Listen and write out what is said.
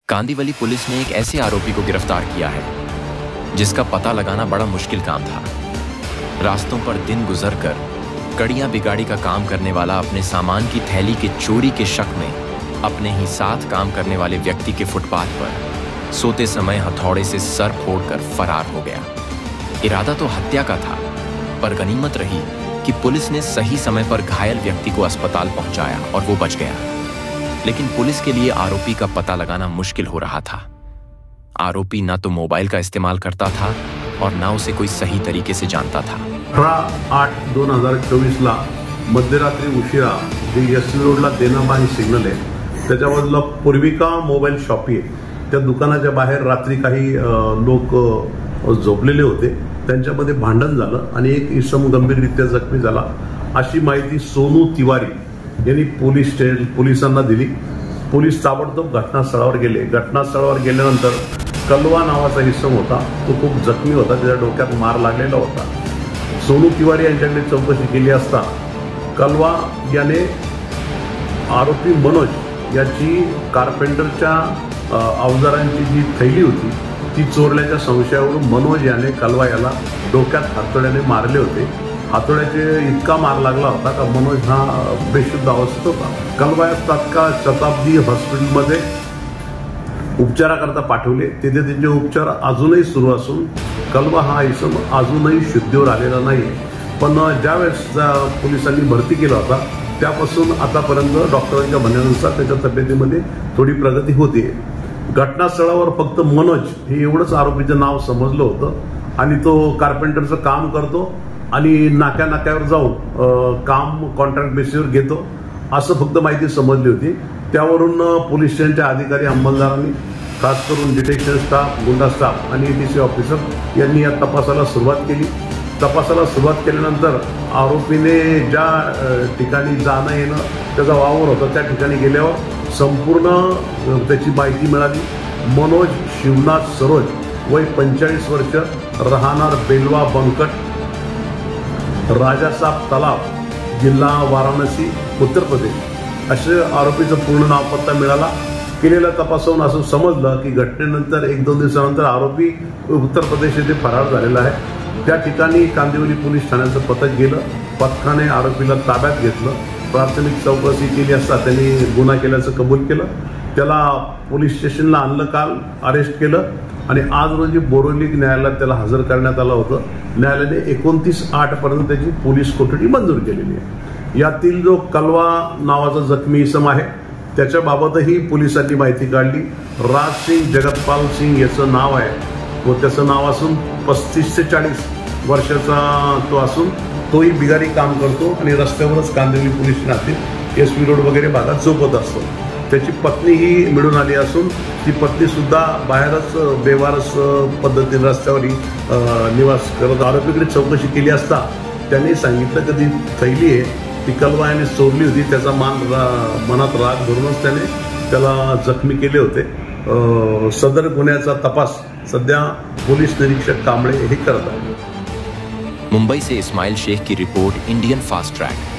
Kandivali police ने एक ऐसे आरोपी को गिरफ्तार किया है जिसका पता लगाना बड़ा मुश्किल काम था। रास्तों पर दिन गुजरकर कड़ियां बिगाड़ी का काम करने वाला अपने सामान की थैली के चोरी के शक में अपने ही साथ काम करने वाले व्यक्ति के फुटपाथ पर सोते समय हथौड़े से सर फोड़कर फरार हो गया। इरादा तो हत्या का था, पर गनीमत रही कि पुलिस ने सही समय पर घायल व्यक्ति को अस्पताल पहुंचाया और वो बच गया। लेकिन पुलिस के लिए आरोपी का पता लगाना मुश्किल हो रहा था। आरोपी ना तो मोबाइल का इस्तेमाल करता था और ना उसे कोई सही तरीके से जानता था। 18/8/2024 ला मध्यरात्री उशिरा जे एस रोडला देनाबा ही सिग्नल आहे त्याच्या बाजूला पूर्विका मोबाईल शॉप आहे। त्या दुकानाच्या बाहेर रात्री काही लोक झोपलेले होते, त्यांच्यामध्ये भांडण झालं आणि एक इसम गंभीररित्या जखमी झाला अशी माहिती सोनू तिवारी यांनी पोलिसांना दिली। पोलीस ताबडतोब घटनास्थळावर गेले। घटनास्थळावर गेल्यानंतर कलवा नावाचा इसम होता, तो खूप जखमी होता, त्याच्या डोक्यात मार लागलेला होता। सोनू तिवारी यांच्याकडे चौकशी केली असता कलवा याने आरोपी मनोज याची कारपेंटरच्या अवजारांची जी थैली होती ती चोरल्याच्या संशयावरून मनोज याने कलवा याला डोक्यात हातोड्याने मारले होते। हातोड्याचे इतका मार लागला होता का मनोज हा बेशुद्ध अवस्थेत होता। कलवा यास तात्काळ शताब्दी हॉस्पिटलमध्ये उपचाराकरता पाठवले। तिथे त्यांचे उपचार अजूनही सुरू असून कलवा हा इसम अजूनही शुद्धीवर आलेला नाही। पण ज्यावेळेस पोलिसांनी भरती केला होता त्यापासून आतापर्यंत डॉक्टरांच्या म्हणण्यानुसार त्याच्या तब्येतीमध्ये थोडी प्रगती होते। घटनास्थळावर फक्त मनोज हे एवढंच आरोपीचं नाव समजलं होतं आणि तो कारपेंटरचं काम करतो आणि नाक्यावर जाऊन काम कॉन्ट्रॅक्ट बेसिसवर घेतो असं फक्त माहिती समजली होती। त्यावरून पोलीस स्टेशनच्या अधिकारी अंमलदारांनी खास करून डिटेक्शन स्टाफ, गुंडा स्टाफ आणि एटीसी ऑफिसर यांनी या तपासाला सुरुवात केली। तपासाला सुरुवात केल्यानंतर आरोपीने ज्या ठिकाणी जाणं येणं त्याचा वावर होता त्या ठिकाणी गेल्यावर संपूर्ण त्याची माहिती मिळाली। मनोज शिवनाथ सरोज, वय 45 वर्ष, राहणार बेलवा बंकट, राजासाब तलाव, जिल्हा वाराणसी, उत्तर प्रदेश असे आरोपीचं पूर्ण नाव पत्ता मिळाला। केलेल्या तपासावरून असं समजलं की घटनेनंतर 1-2 दिवसानंतर आरोपी उत्तर प्रदेश येथे फरार झालेला आहे। त्या ठिकाणी कांदिवली पोलीस ठाण्याचं पथक गेलं। पथकाने आरोपीला ताब्यात घेतलं। प्राथमिक चौकशी केली असता त्यांनी गुन्हा केल्याचं कबूल केलं। त्याला पोलीस स्टेशनला आणलं, काल अरेस्ट केलं आणि आज रोजी बोरिवली न्यायालयात त्याला हजर करण्यात आलं होतं। न्यायालयाने 29/8 पर्यंत त्याची पोलीस कोठडी मंजूर केलेली आहे। यातील जो कलवा नावाचा जखमी इसम आहे त्याच्याबाबतही पोलिसांनी माहिती काढली। राजसिंग जगतपाल सिंग याचं नाव आहे व त्याचं नाव असून 35 ते 40 वर्षाचा तो असून तोही बिगारी काम करतो आणि रस्त्यावरच कांदिवली पोलीस ठाण्यातील एसवी रोड वगैरे भागात झोपत असतो। त्याची पत्नीही मिळून आली असून ती पत्नी सुद्धा बाहेरच बेवारस पद्धतीने रस्त्यावरही निवास करत। आरोपीकडे चौकशी केली असता त्यांनी सांगितलं की ती थैली आहे ती कलवा याने चोरली होती, त्याचा मनात राग धरूनच त्याने त्याला जखमी केले होते। सदर गुन्ह्याचा तपास सध्या पोलीस निरीक्षक कांबळे हे करत आहेत। मुंबई से इस्माइल शेख की रिपोर्ट, इंडियन फास्ट ट्रैक।